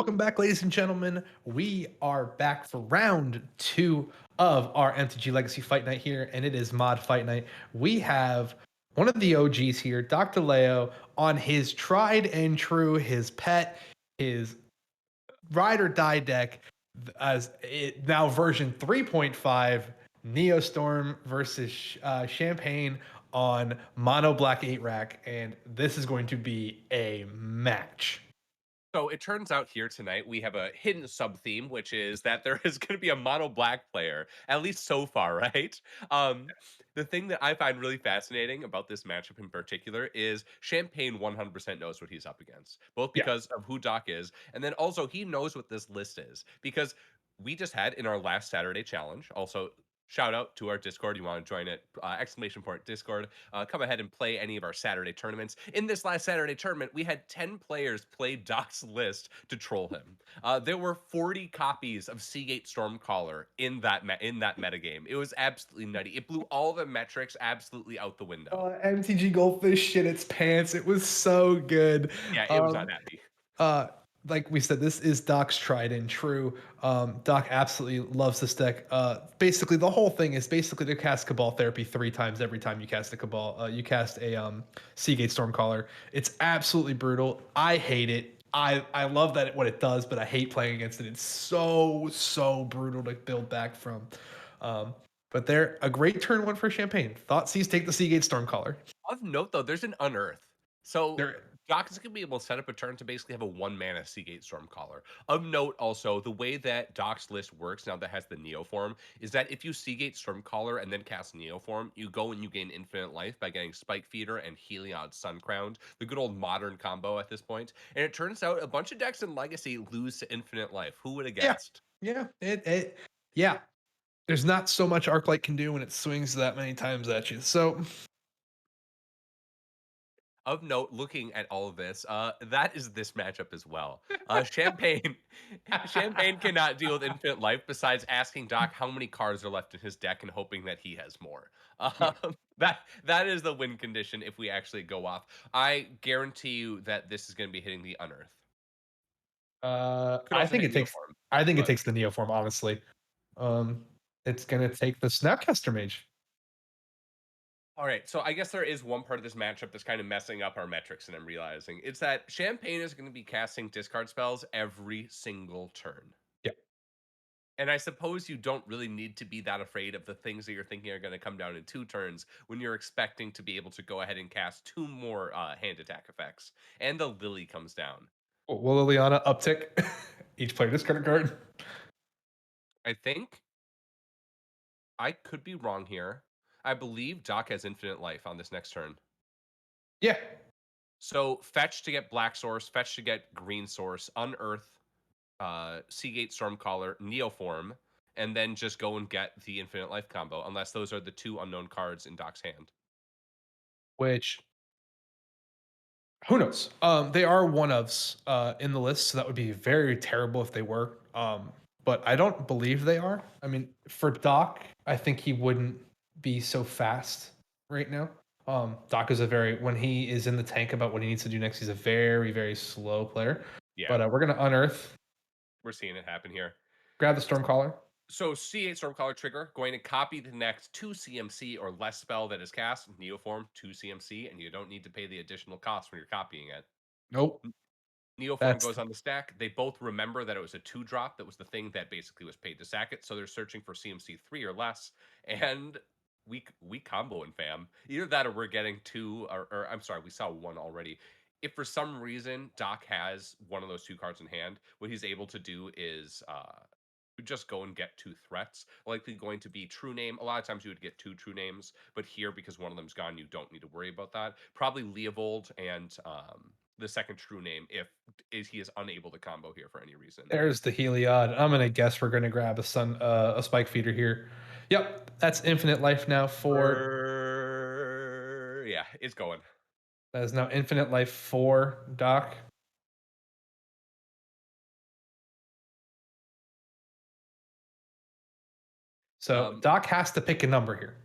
welcome back, ladies and gentlemen. We are back for round two of our MTG Legacy Fight Night here, and it is Mod Fight Night. We have one of the OGs here, Dr. Leo, on his tried and true, his pet, his ride or die deck, as it now version 3.5, Neostorm versus Champagne on Mono Black 8 rack, and this is going to be a match. So it turns out here tonight we have a hidden sub theme, which is that there is going to be a mono black player, at least so far, right? Um, the thing that I find really fascinating about this matchup in particular is Champagne 100% knows what he's up against, both Yeah. because of who Doc is, and then also he knows what this list is because we just had in our last Saturday challenge. Also, shout out to our Discord. You want to join it? Exclamation point Discord. Come ahead and play any of our Saturday tournaments. In this last Saturday tournament, we had 10 players play Doc's list to troll him. There were 40 copies of Seagate Stormcaller in that metagame. It was absolutely nutty. It blew all the metrics absolutely out the window. MTG Goldfish shit its pants. It was so good. Yeah, it was Um, unhappy. uh, like we said, this is Doc's tried and true. Doc absolutely loves this deck. Basically, the whole thing is basically to cast Cabal Therapy 3 times every time you cast a Cabal. You cast a Seagate Stormcaller. It's absolutely brutal. I hate it. I love that what it does, but I hate playing against it. It's so brutal to build back from. Um, but they're a great turn one for Champagne. Thoughtseize take the Seagate Stormcaller. Of note, though, there's an unearth. So They're Doc is going to be able to set up a turn to basically have a one mana Seagate Stormcaller. Of note, also, the way that Doc's list works now that has the Neoform is that if you Seagate Stormcaller and then cast Neoform, you go and you gain infinite life by getting Spike Feeder and Heliod Suncrowned, the good old modern combo at this point. And it turns out a bunch of decks in Legacy lose to infinite life. Who would have yeah, guessed? yeah, yeah. There's not so much Arclight can do when it swings that many times at you. So Of note, looking at all of this, that is this matchup as well. Champagne, Champagne cannot deal with infinite life. Besides asking Doc how many cards are left in his deck and hoping that he has more. yeah, That is the win condition if we actually go off. I guarantee you that this is going to be hitting the unearth. Could I also think hit it takes. Neoform, I think it but takes the Neoform. Honestly, um, it's gonna take the Snapcaster Mage. all right, so I guess there is one part of this matchup that's kind of messing up our metrics, and I'm realizing it's that Champagne is going to be casting discard spells every single turn. Yeah. And I suppose you don't really need to be that afraid of the things that you're thinking are going to come down in 2 turns when you're expecting to be able to go ahead and cast 2 more hand attack effects. And the Lily comes down. Will Liliana uptick each player discard a card? I think I could be wrong here. I believe Doc has infinite life on this next turn. Yeah. So fetch to get black source, fetch to get green source, unearth, Seagate Stormcaller, Neoform, and then just go and get the infinite life combo, unless those are the 2 unknown cards in Doc's hand. Which who knows? They are one ofs in the list, so that would be very terrible if they were. But I don't believe they are. I mean, for Doc, I think he wouldn't be so fast right now. Doc is a very when he is in the tank about what he needs to do next, he's a very slow player. Yeah, But we're gonna unearth, we're seeing it happen here. grab the Stormcaller. So C8 Stormcaller trigger, going to copy the next 2 CMC or less spell that is cast, Neoform 2 CMC, and you don't need to pay the additional cost when you're copying it. Nope. Neoform That's goes on the stack. They both remember that it was a 2 drop. That was the thing that basically was paid to sack it. So they're searching for CMC 3 or less. And we comboing, fam. Either that or we're getting 2, or I'm sorry, we saw 1 already. If for some reason Doc has one of those 2 cards in hand, what he's able to do is just go and get 2 threats. Likely going to be true name. A lot of times you would get 2 true names, but here because one of them's gone, you don't need to worry about that. Probably Leovold and the second true name if he is unable to combo here for any reason. There's the Heliod. I'm gonna guess we're gonna grab a spike feeder here. Yep, that's infinite life now for Yeah, it's going. that is now infinite life for Doc. So Um, Doc has to pick a number here.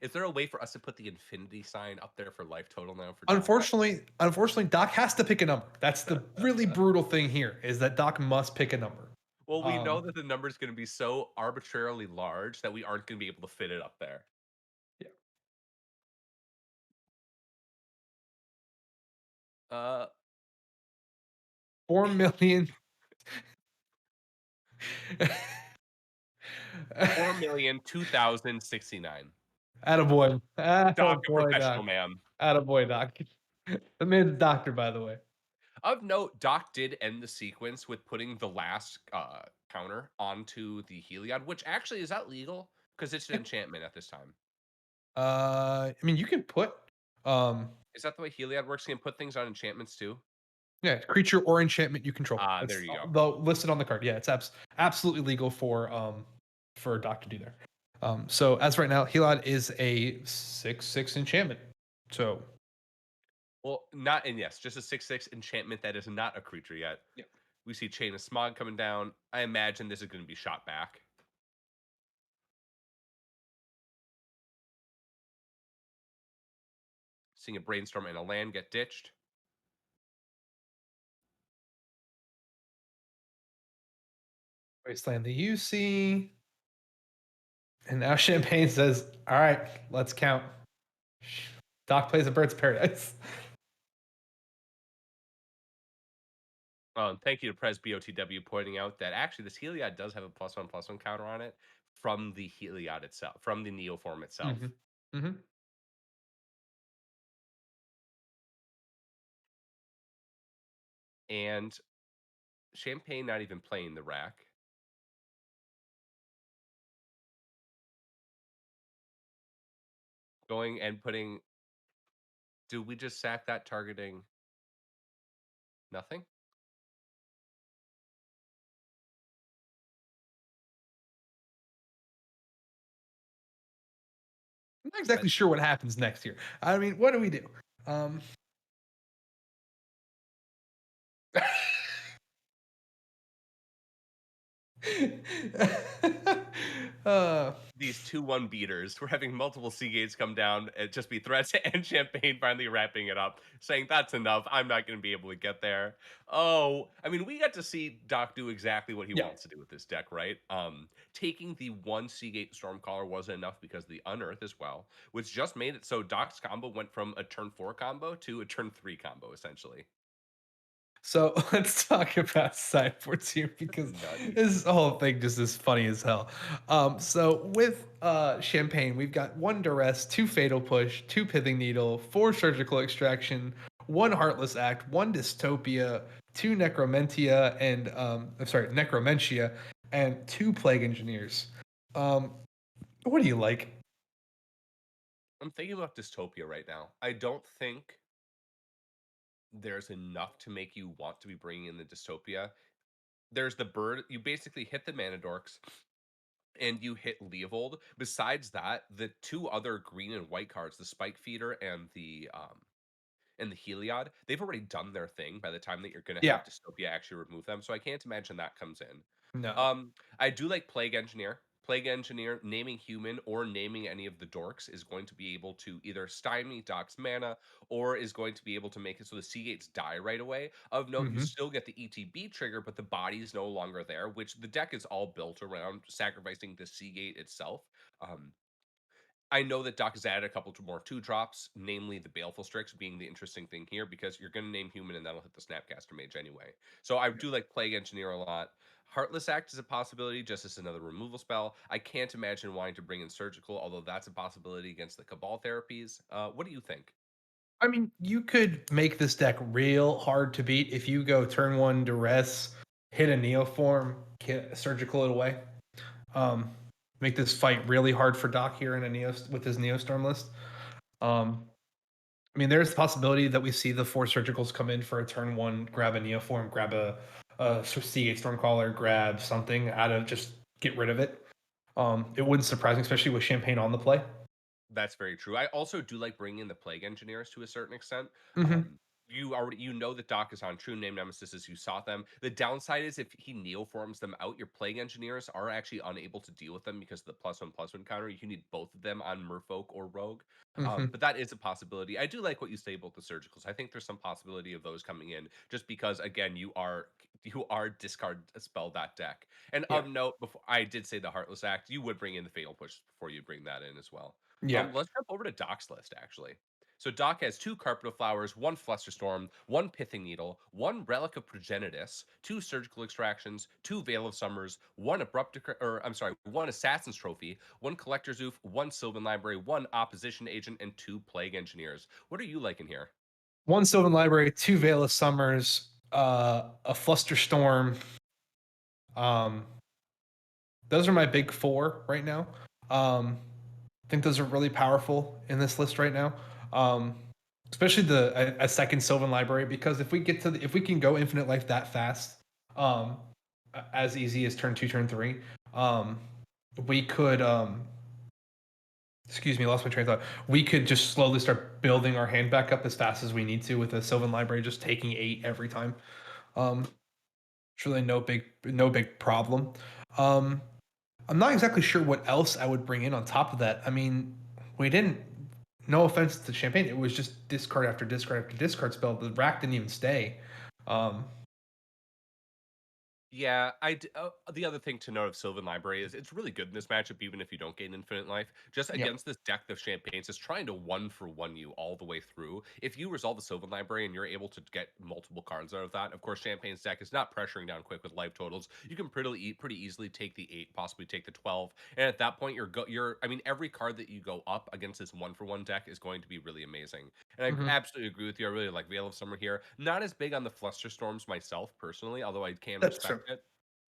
Is there a way for us to put the infinity sign up there for life total now for Doc? Unfortunately, Doc has to pick a number. That's the really brutal thing here is that Doc must pick a number. Well, we know Um, that the number is gonna be so arbitrarily large that we aren't gonna be able to fit it up there. yeah, Uh, 4,000,000. 4,002,069. Attaboy. Doc, a Attaboy, professional Doc. man. Attaboy, Doc. The man's a doctor, by the way. Of note, Doc did end the sequence with putting the last, counter onto the Heliod, which actually is that legal? Because it's an Yeah. enchantment at this time. I mean, you can put, um, Is that the way Heliod works? Can you put things on enchantments too? yeah, creature or enchantment you control. Ah, there That's you go. listed on the card. Yeah, it's absolutely legal for Doc to do there. So as right now, Helod is a 6/6 enchantment. So Well, not and yes, just a 6/6 enchantment that is not a creature yet. yeah. We see Chain of Smog coming down. I imagine this is gonna be shot back. Seeing a Brainstorm and a land get ditched. Wasteland the UC. And now Champagne says, all right, let's count. Doc plays a Bird's Paradise. Thank you to Pres BOTW pointing out that actually this Heliod does have a +1/+1 counter on it from the Heliod itself, from the Neoform itself. Hmm. Hmm. And Champagne not even playing the rack. Going and putting do we just sack that targeting nothing? I'm not exactly sure what happens next here. I mean, what do we do? Um, uh, These 2-1 beaters. We're having multiple Seagates come down and just be threats and Champagne finally wrapping it up, saying, "That's enough. I'm not gonna be able to get there." Oh, I mean, we got to see Doc do exactly what he yeah. wants to do with this deck, right? Taking the 1 Seagate Stormcaller wasn't enough because the Unearth as well, which just made it so Doc's combo went from a turn 4 combo to a turn 3 combo, essentially. So let's talk about sideboards here because Nutty. this whole thing just is funny as hell. So with Champagne, we've got one Duress, two Fatal Push, two Pithing Needle, four Surgical Extraction, one Heartless Act, one Dystopia, two Necromentia, and I'm sorry, Necromentia, and two Plague Engineers. Um, what do you like? I'm thinking about Dystopia right now. I don't think there's enough to make you want to be bringing in the Dystopia. There's the bird. You basically hit the mana dorks and you hit Leovold. Besides that, the two other green and white cards, the Spike Feeder and the Heliod, they've already done their thing by the time that you're going to Yeah, have Dystopia actually remove them. So I can't imagine that comes in. no. I do like Plague Engineer. Plague Engineer, naming human or naming any of the dorks is going to be able to either stymie Doc's mana or is going to be able to make it so the Seagates die right away. Of note, you Hmm. still get the ETB trigger, but the body is no longer there, which the deck is all built around sacrificing the Seagate itself. Um, I know that Doc has added a couple to more two drops, namely the Baleful Strix being the interesting thing here because you're going to name human and that'll hit the Snapcaster Mage anyway. So I do like Plague Engineer a lot. Heartless Act is a possibility, just as another removal spell. I can't imagine wanting to bring in Surgical, although that's a possibility against the Cabal therapies. What do you think? I mean, you could make this deck real hard to beat if you go turn one Duress, hit a Neoform, surgical it away. Um, make this fight really hard for Doc here in a Neo with his Neostorm list. Um, I mean, there's the possibility that we see the four surgicals come in for a turn one, grab a Neoform, grab a Seagate Stormcaller, grab something out of just get rid of it. It wouldn't surprise me, especially with Champagne on the play. That's very true. I also do like bringing in the Plague Engineers to a certain extent. Hmm. you know that Doc is on True Name Nemesis as you saw them. The downside is if he neoforms them out, your Plague Engineers are actually unable to deal with them because of the +1/+1 counter. You need both of them on Merfolk or Rogue. Hmm. But that is a possibility. I do like what you say about the surgicals. I think there's some possibility of those coming in just because again, you are discard spell that deck. And Yeah. of note, before I did say the Heartless Act, you would bring in the Fatal Push before you bring that in as well. Yeah. Let's jump over to Doc's list actually. So Doc has 2 Carpet of Flowers, 1 Flusterstorm, 1 Pithing Needle, 1 Relic of Progenitus, 2 Surgical Extractions, 2 Veil of Summers, 1 Abrupt or I'm sorry, 1 Assassin's Trophy, 1 Collector's Oof, 1 Sylvan Library, 1 Opposition Agent, and 2 Plague Engineers. What are you liking here? One Sylvan Library, two Veil of Summers, a Flusterstorm. Um, those are my big four right now. I think those are really powerful in this list right now. Um, Especially a second Sylvan Library, because if we can go infinite life that fast, um, as easy as turn two, turn three, um, we could excuse me, lost my train of thought. We could just slowly start building our hand back up as fast as we need to with a Sylvan Library, just taking 8 every time. Um, it's really no big problem. Um, I'm not exactly sure what else I would bring in on top of that. I mean, we didn't. No offense to Champagne, it was just discard after discard after discard spell. The rack didn't even stay. Um, Yeah, the other thing to note of Sylvan Library is it's really good in this matchup, even if you don't gain infinite life. Just yep. against this deck of Champagnes is trying to one for one you all the way through. If you resolve the Sylvan Library and you're able to get multiple cards out of that, of course, Champagne's deck is not pressuring down quick with life totals. You can pretty easily take the 8, possibly take the 12, and at that point, I mean, every card that you go up against this one for one deck is going to be really amazing. And I Hmm. absolutely agree with you. I really like Veil of Summer here. Not as big on the Flusterstorms myself personally, although I can That's true. respect it.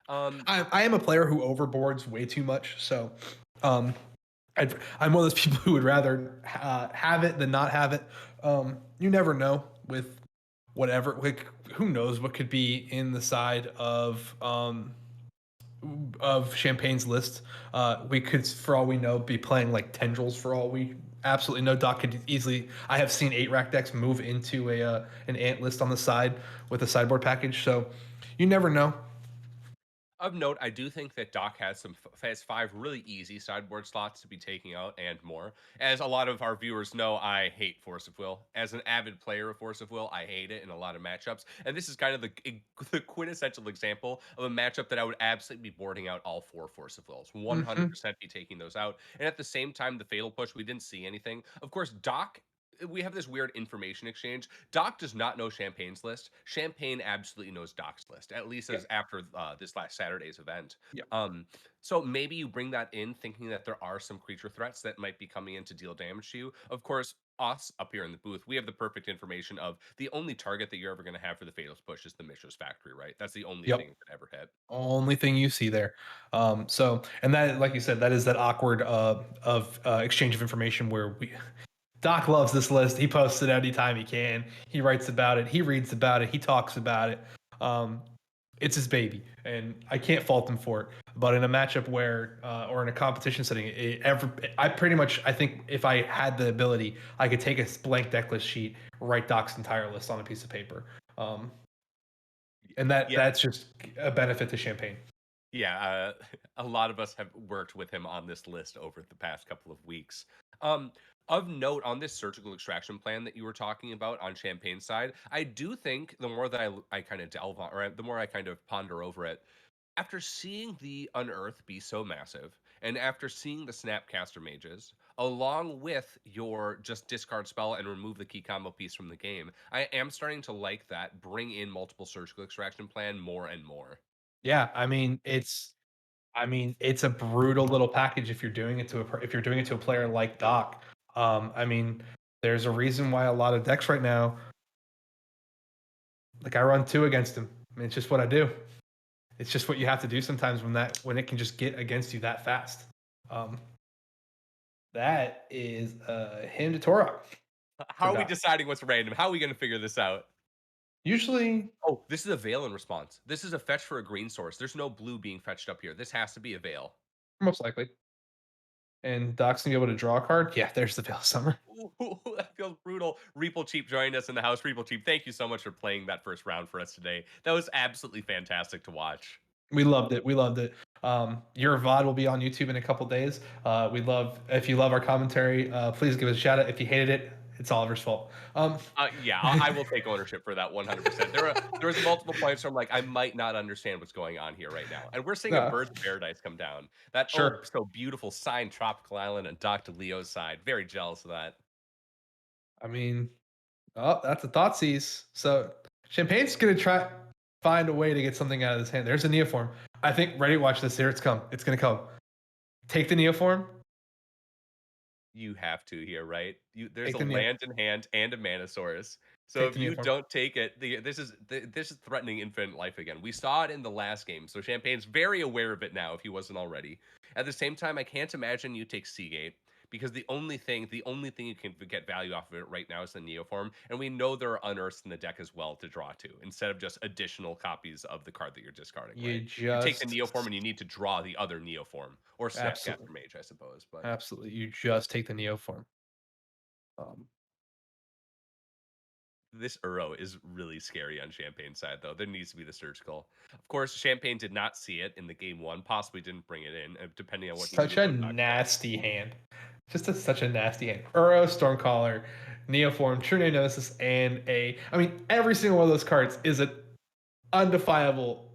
Um, I am a player who overboards way too much, so um, I'm one of those people who would rather have it than not have it. You never know with whatever. Like, who knows what could be in the side of Champagne's list. We could, for all we know, be playing like tendrils. For all we absolutely know, Doc could easily. I have seen 8 rack decks move into a an ant list on the side with a sideboard package. So you never know. of note, I do think that Doc has 5 really easy sideboard slots to be taking out and more. As a lot of our viewers know, I hate Force of Will. As an avid player of Force of Will, I hate it in a lot of matchups. And this is kind of the quintessential example of a matchup that I would absolutely be boarding out all 4 Force of Wills. Hmm. 100% be taking those out. And at the same time, the Fatal Push, we didn't see anything. Of course, Doc we have this weird information exchange. Doc does not know Champagne's list. Champagne absolutely knows Doc's list, at least Yeah. as after this last Saturday's event. Yeah. Um, so maybe you bring that in, thinking that there are some creature threats that might be coming in to deal damage to you. Of course, us up here in the booth, we have the perfect information of the only target that you're ever going to have for the Fatals push is the Mishra's Factory, right? That's the only thing Yep. it could ever hit. Only thing you see there. So, and that, like you said, that is that awkward of exchange of information where Doc loves this list. He posts it anytime he can. He writes about it. He reads about it. He talks about it. Um, it's his baby, and I can't fault him for it. But in a matchup where, or in a competition setting, I pretty much, I think if I had the ability, I could take a blank deck list sheet, write Doc's entire list on a piece of paper, um, and Yeah, that's just a benefit to Champagne. Yeah, a lot of us have worked with him on this list over the past couple of weeks. Um, of note, on this surgical extraction plan that you were talking about on Champagne's side, I do think the more that I kind of delve on, or the more I kind of ponder over it, after seeing the Unearth be so massive, and after seeing the Snapcaster Mages, along with your just discard spell and remove the key combo piece from the game, I am starting to like that bring in multiple surgical extraction plan more and more. Yeah, I mean, it's a brutal little package if you're doing it to if you're doing it to a player like Doc. I mean, there's a reason why a lot of decks right now, like I run 2 against him. I mean, it's just what I do. It's just what you have to do sometimes when it can just get against you that fast. Um, that is him to Torok How for are we Doc. deciding what's random? How are we going to figure this out? Usually, Oh, this is a Veil in response. This is a fetch for a green source. There's no blue being fetched up here. This has to be a Veil. most likely, And Doc's gonna be able to draw a card. Yeah, there's the Veil of Summer. Ooh, that feels brutal. Reaple Cheap joined us in the house. Reaple Cheap, thank you so much for playing that first round for us today. That was absolutely fantastic to watch. We loved it. We loved it. Your VOD will be on YouTube in a couple days. We love if you love our commentary. Please give us a shout out. If you hated it, it's Oliver's fault. Yeah, I will take ownership for that 100%. There was multiple points where I'm like, I might not understand what's going on here right now. And we're seeing a uh, Birds of Paradise come down. That oh sure. so beautiful sign Tropical Island and Dr. Leo's side. Very jealous of that. I mean, oh, that's a Thoughtseize. So Champagne's gonna try find a way to get something out of his hand. There's a Neoform. I think. Ready? Watch this. Here it's come. It's gonna come. Take the Neoform. You have to here, right? There's Take a the Neo. land in hand and a Manosaurus. So Take if the you Neoform. don't take it, this is threatening infinite life again. We saw it in the last game, so Champagne's very aware of it now if he wasn't already. At the same time, I can't imagine you take Seagate because the only thing you can get value off of it right now is the Neoform, and we know there are unearths in the deck as well to draw to instead of just additional copies of the card that you're discarding, You right? You take the just Neoform and you need to draw the other Neoform or absolutely, Snapcaster Mage, I suppose, but. absolutely. You just take the Neoform. Um, This Uro is really scary on Champagne's side, though. There needs to be the surgical. Of course, Champagne did not see it in the game one, possibly didn't bring it in, depending on what he knew such a about Dr. Leo. nasty hand. Such a nasty hand. Uro, Stormcaller, Neoform, True Name Nemesis, and a. I mean, every single one of those cards is an undefiable,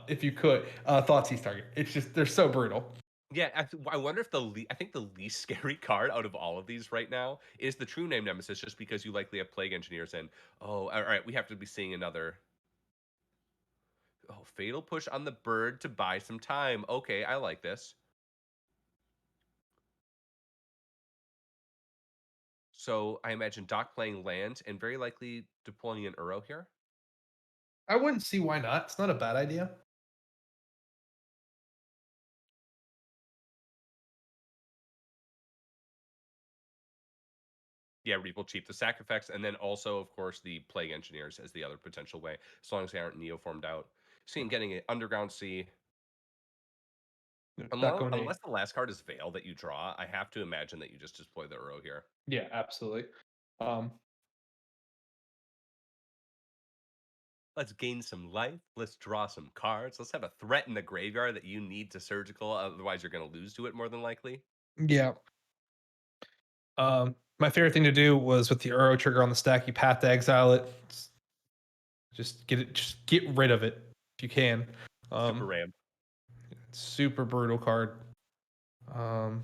if you could, Thoughtseize target. It's just, they're so brutal. Yeah, I wonder if I think the least scary card out of all of these right now is the True Name Nemesis, just because you likely have Plague Engineers in. Oh, all right, we have to be seeing another. Oh, Fatal Push on the bird to buy some time. Okay, I like this. So I imagine Doc playing land and very likely deploying an Uro here. I wouldn't see why not. It's not a bad idea. Yeah, Reaple Cheap, the sac effects, and then also, of course, the Plague Engineers as the other potential way, as long as they aren't Neo-formed out. Seeing getting an Underground Sea. Not going in. Unless the last card is Veil that you draw, I have to imagine that you just deploy the Uro here. Yeah, absolutely. Um, Let's gain some life. Let's draw some cards. Let's have a threat in the graveyard that you need to surgical, otherwise you're going to lose to it more than likely. yeah. My favorite thing to do was with the Uro trigger on the stack, you path to exile it. Just get it, just get rid of it if you can. Super Um, Ram. super brutal card. Um,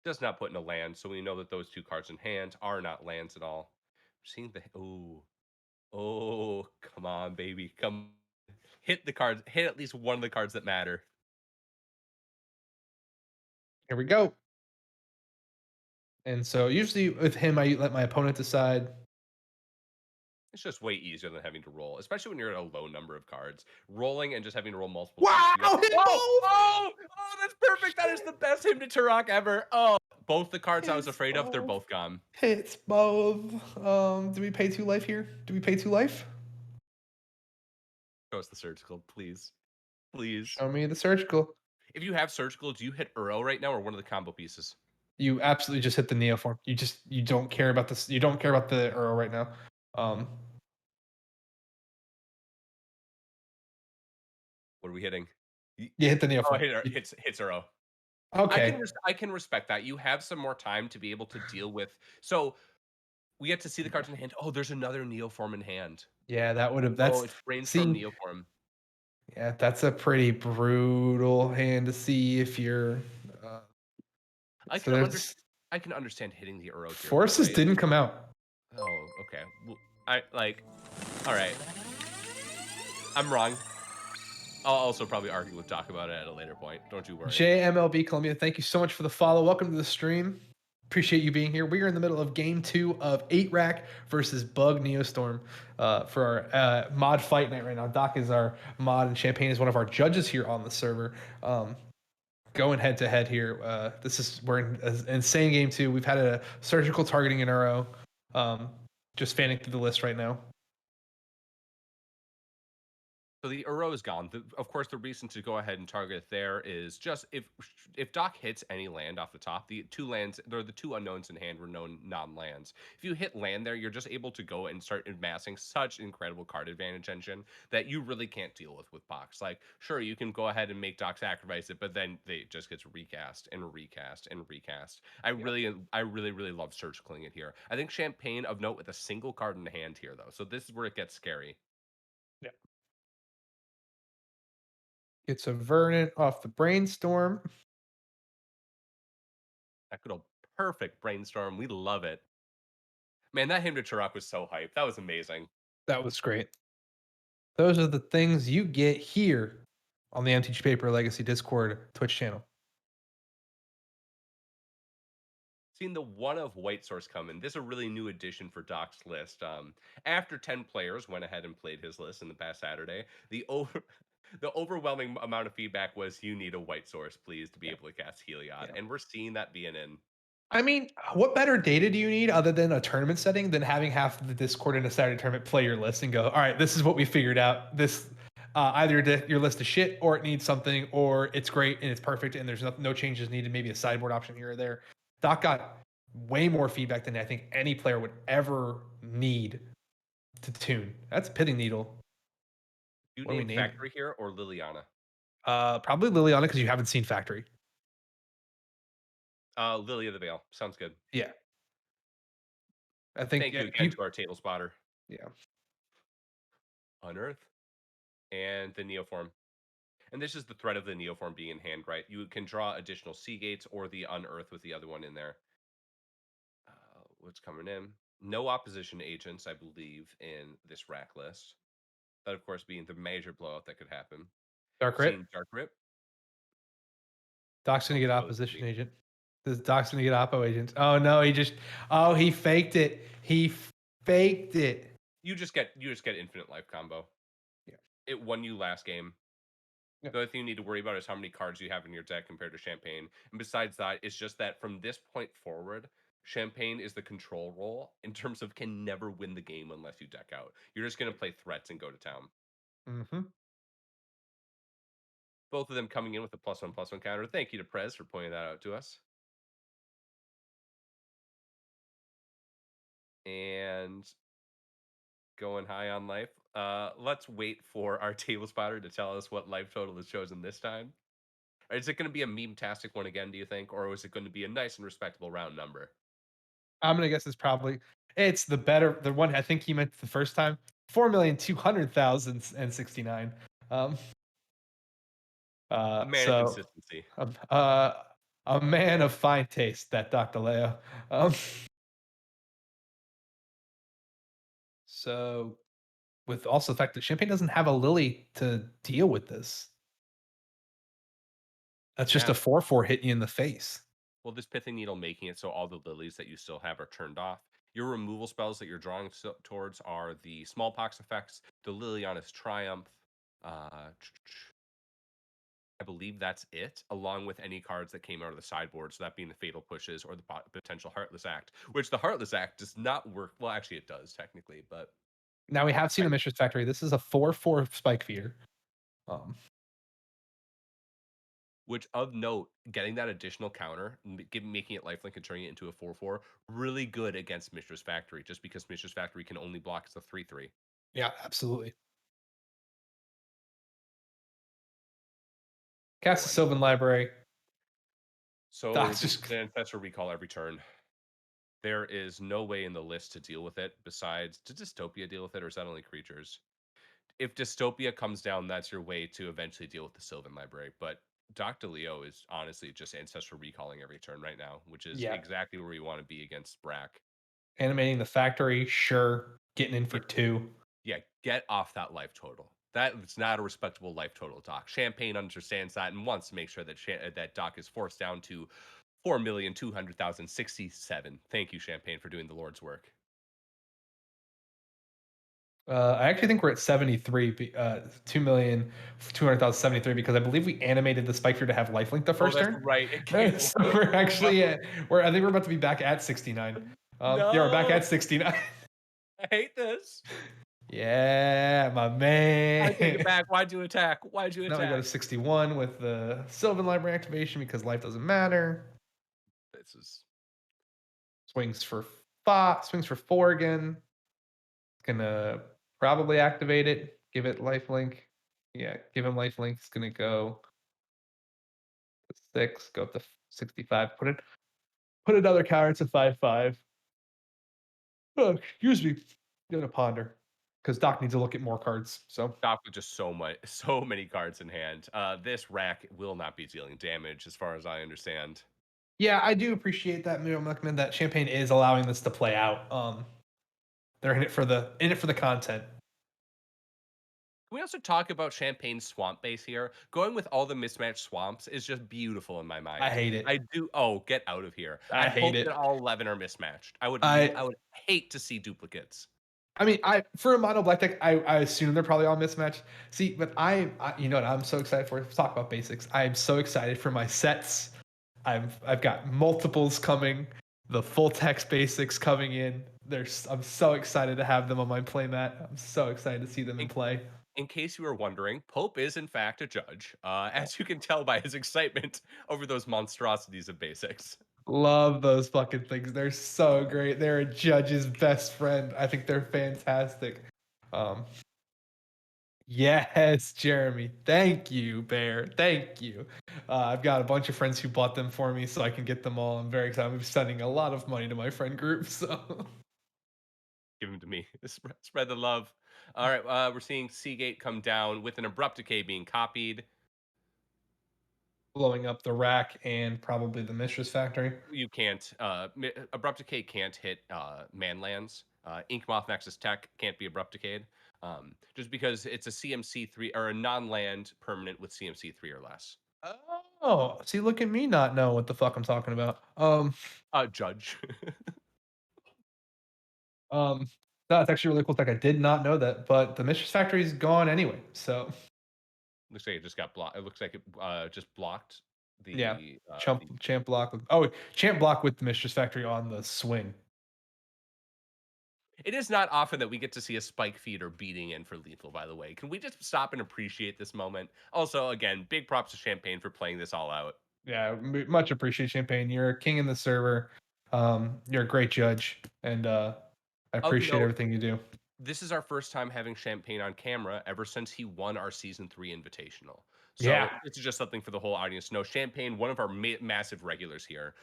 Does not put in a land, so we know that those two cards in hand are not lands at all. Seeing the. Ooh. Oh, come on, baby. Come hit the cards. Hit at least one of the cards that matter. here we go. And so usually with him, I let my opponent decide. It's just way easier than having to roll, especially when you're at a low number of cards. Rolling and just having to roll multiple times. You got, Wow, hit oh, both! that's perfect. That is the best him to Turok ever. Oh, both the cards I was Hits afraid of, they're both. both gone. Hits both. Do we pay 2 life here? Do we pay 2 life? Show us the surgical, please. Please. Show me the surgical. If you have surgical, do you hit Uro right now or one of the combo pieces? You absolutely just hit the Neoform. You don't care about this. You don't care about the Uro right now. Um, What are we hitting? you hit the Oh, Neoform. hits Uro. Okay. I can respect that. You have some more time to be able to deal with. So we get to see the cards in hand. Oh, there's another Neoform in hand. Yeah, that would have. Oh, That's it's Brainstorm see. Neoform. Yeah, that's a pretty brutal hand to see if you're. Uh, I so can under there's I can understand hitting the Uro here though, forces right? didn't come out. Oh, okay. Well, I like. All right, I'm wrong. I'll also probably argue with Doc about it at a later point. Don't you worry. JMLB Columbia, thank you so much for the follow. Welcome to the stream. Appreciate you being here. We are in the middle of game 2 of 8 Rack versus Bug Neostorm for our mod fight night right now. Doc is our mod, and Champagne is one of our judges here on the server. Going head to head here. We're in an insane game 2. We've had a surgical targeting in a row. Just fanning through the list right now. So the Uro is gone. Of course, the reason to go ahead and target there is just if Doc hits any land off the top, the two lands, they're the two unknowns in hand were known non-lands. If you hit land there, you're just able to go and start amassing such incredible card advantage engine that you really can't deal with box. Like, sure, you can go ahead and make Doc sacrifice it, but then they just gets recast and recast and recast. Yep. I really love circling it here. I think Champagne of note with a single card in the hand here though. So this is where it gets scary. Yep. It's a Vernon off the brainstorm. That good old perfect brainstorm. We love it. Man, that hymn to Chirac was so hype. That was amazing. That was great. Those are the things you get here on the MTG Paper Legacy Discord Twitch channel. Seeing the one of White Source come in. This is a really new addition for Doc's list. After 10 players went ahead and played his list in the past Saturday, the overwhelming amount of feedback was you need a White Source, please, to be Yeah. able to cast Heliod. Yeah. And we're seeing that being in. I mean, what better data do you need other than a tournament setting than having half of the Discord in a Saturday tournament play your list and go, all right, this is what we figured out. This either your list is shit or it needs something or it's great and it's perfect and there's no changes needed, maybe a sideboard option here or there. Doc got way more feedback than I think any player would ever need to tune. That's Pitting Needle. You What are we name naming? Factory here or Liliana? Probably Liliana because you haven't seen Factory. Lily of the Veil. Sounds good. Yeah, I think Thank yeah, you again to our table spotter. yeah. Unearth and the Neoform. And this is the threat of the Neoform being in hand, right? You can draw additional Sea Gates or the Unearth with the other one in there. What's coming in? No opposition agents, I believe, in this rack list. That, of course, being the major blowout that could happen. Dark Seeing Rip. Dark Rip. Doc's gonna Don't get suppose to opposition be. agent. This Doc's gonna get oppo agent. Oh no, he faked it. He faked it. You just get infinite life combo. Yeah. It won you last game. Yeah. The other thing you need to worry about is how many cards you have in your deck compared to Champagne. And besides that, it's just that from this point forward, Champagne is the control role in terms of can never win the game unless you deck out. You're just going to play threats and go to town. Mm-hmm. Both of them coming in with a +1/+1 counter. Thank you to Prez for pointing that out to us. And going high on life. Let's wait for our table spotter to tell us what life total is chosen this time. Is it going to be a meme-tastic one again, do you think? Or is it going to be a nice and respectable round number? I'm gonna guess it's the one I think he meant the first time. 4,200,069. Um. A man of So, consistency. a man of fine taste, that Dr. Leo. Um. So, with also the fact that Champagne doesn't have a Lily to deal with this. That's just a Yeah. 4/4 hitting you in the face. Well, this Pithing Needle making it so all the lilies that you still have are turned off. Your removal spells that you're drawing towards are the Smallpox effects, the Liliana's Triumph. Uh, I believe that's it, along with any cards that came out of the sideboard. So that being the Fatal Pushes or the potential Heartless Act, which the Heartless Act does not work. Well, actually, it does technically, but Now we have seen I, a Mistress Factory. This is a 4/4 Spike Feeder. Um, which of note, getting that additional counter, making it lifelink and turning it into a 4/4, really good against Mistress Factory, just because Mistress Factory can only block as a 3/3. yeah, absolutely. Cast Oh, the and Sylvan Library. so That's this is just an Ancestral Recall every turn. There is no way in the list to deal with it besides, did Dystopia deal with it, or is that only creatures? If Dystopia comes down, that's your way to eventually deal with the Sylvan Library. But Dr. Leo is honestly just Ancestral Recalling every turn right now, which is yeah. exactly where we want to be against Brack. Animating the factory, sure. Getting in for Yeah, 2. yeah, get off that life total. That's not a respectable life total, Doc. Champagne understands that and wants to make sure that that Doc is forced down to 4,200,067. Thank you, Champagne, for doing the Lord's work. I actually think we're at 73, 2,200,073 because I believe we animated the Spike Feeder to have lifelink the Oh, first that's turn. right. It came So with we're actually no, at, I think we're about to be back at 69. Yeah, we're back no. at 69. I hate this. Yeah, my I take it man. back. Why'd you attack? Why'd you Now we go to attack? 61 with the Sylvan Library activation because life doesn't matter. This is Swings for swings for 4 again. Gonna probably activate it, give it lifelink. Yeah, give him lifelink. It's gonna go to 6, go up to 65. Put another counter to 5/5. Oh, excuse me. Gonna ponder because Doc needs to look at more cards. So Doc with just so many cards in hand. This rack will not be dealing damage, as far as I understand. yeah, I do appreciate that, Milkman. That Champagne is allowing this to play out. They're in it for the content. Can we also talk about Champagne's swamp base here? Going with all the mismatched swamps is just beautiful in my I mind. hate it. I do Oh, get out of here. I I hate hope that it. all 11 are mismatched. I I would hate to see duplicates. I mean, I for a mono black deck, I assume they're probably all mismatched. See, but you know what I'm so excited for? Let's talk about basics. I am so excited for my sets. I've got multiples coming, the full text basics coming in. I'm so excited to have them on my playmat. I'm so excited to see them in In play. in case you were wondering, Pope is in fact a judge, as you can tell by his excitement over those monstrosities of basics. Love those fucking things. They're so great. They're a judge's best friend. I think they're fantastic. Um, Yes, Jeremy. Thank you, Bear. Thank you. I've got a bunch of friends who bought them for me so I can get them all. I'm very excited. I'm sending a lot of money to my friend group. So Give them to me. Spread the love. All right, we're seeing Seagate come down with an Abrupt Decay being copied. blowing up the rack and probably the Mistress Factory. You can't, Abrupt Decay can't hit, Manlands. Ink Moth Nexus Tech can't be Abrupt Decayed, just because it's a CMC3 or a non-land permanent with CMC3 or less. Oh, see, look at me not know what the fuck I'm talking about. Judge. Um, that's actually really cool. Tech. I did not know that, but the Mistress Factory is gone anyway. So Looks like it just got blocked. It looks like it, just blocked yeah, the champ block. Champ block with the Mistress Factory on the swing. It is not often that we get to see a spike feeder beating in for lethal, by the way. Can we just stop and appreciate this moment? Also, again, big props to Champagne for playing this all out. Yeah, much appreciate Champagne. You're a king in the server. You're a great judge, and I Of appreciate note, everything you do. this is our first time having Champagne on camera ever since he won our season 3 invitational. So Yeah, this is just something for the whole audience to know. Champagne, one of our massive regulars here,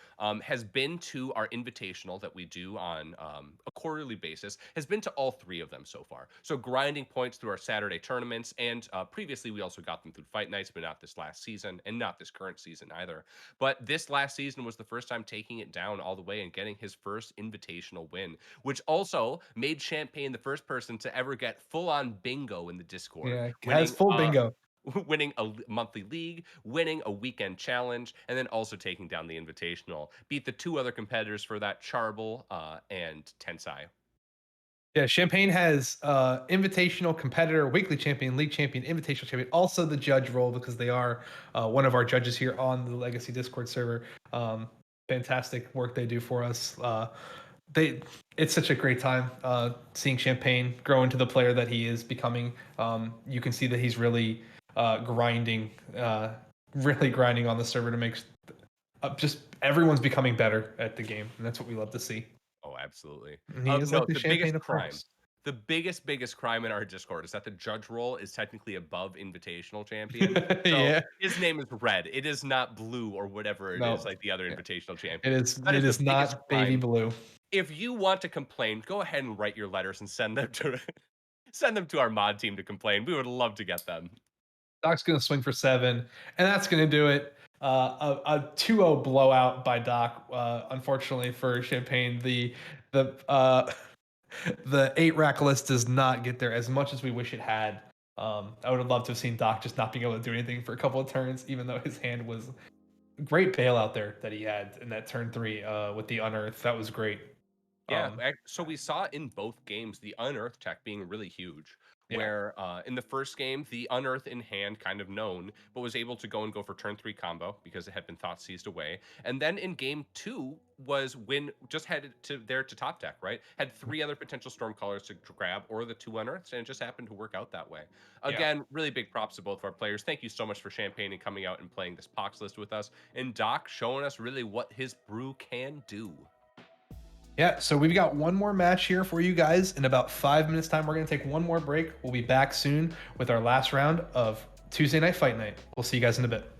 has been to our invitational that we do on a quarterly basis, has been to all 3 of them so far. So grinding points through our Saturday tournaments, and previously we also got them through fight nights, but not this last season, and not this current season either. But this last season was the first time taking it down all the way and getting his first invitational win, which also made Champagne the first person to ever get full on bingo in the Discord, yeah, has winning full bingo. winning a monthly league, winning a weekend challenge, and then also taking down the invitational. Beat the 2 other competitors for that, Charble and Tensai. Yeah, Champagne has invitational competitor, weekly champion, league champion, invitational champion, also the judge role because they are one of our judges here on the Legacy Discord server. Fantastic work they do for us. They It's such a great time seeing Champagne grow into the player that he is becoming. You can see that he's grinding, really grinding on the server to make just everyone's becoming better at the game, and that's what we love to see. Oh, absolutely. And he is like No, the the Champagne biggest apprentice. crime, biggest crime in our Discord is that the judge role is technically above invitational champion. So Yeah. his name is red. It is not blue or whatever it is No. like the other Yeah. invitational It champion. is That is it the is biggest not baby crime. blue. If you want to complain, go ahead and write your letters and send them to send them to our mod team to complain. We would love to get them. Doc's gonna swing for 7, and that's gonna do it. A 2-0 blowout by Doc. Unfortunately for Champagne, the the 8 rack list does not get there as much as we wish it had. I would have loved to have seen Doc just not being able to do anything for a couple of turns, even though his hand was a great bailout there that he had in that turn 3 with the unearth. That was great. Yeah, Um, so we saw in both games the unearthed tech being really huge. Yeah. where in the first game, the Unearth in hand kind of known, but was able to go for turn 3 combo because it had been thought seized away. And then in game 2 was when just headed to there to top deck, right? Had 3 other potential Stormcallers to grab or the 2 Unearths, and it just happened to work out that way. Yeah. Again, really big props to both of our players. Thank you so much for Champagne and coming out and playing this Pox list with us. And Doc showing us really what his brew can do. Yeah, so we've got one more match here for you guys. In about 5 minutes time, we're going to take one more break. We'll be back soon with our last round of Tuesday Night Fight Night. We'll see you guys in a bit.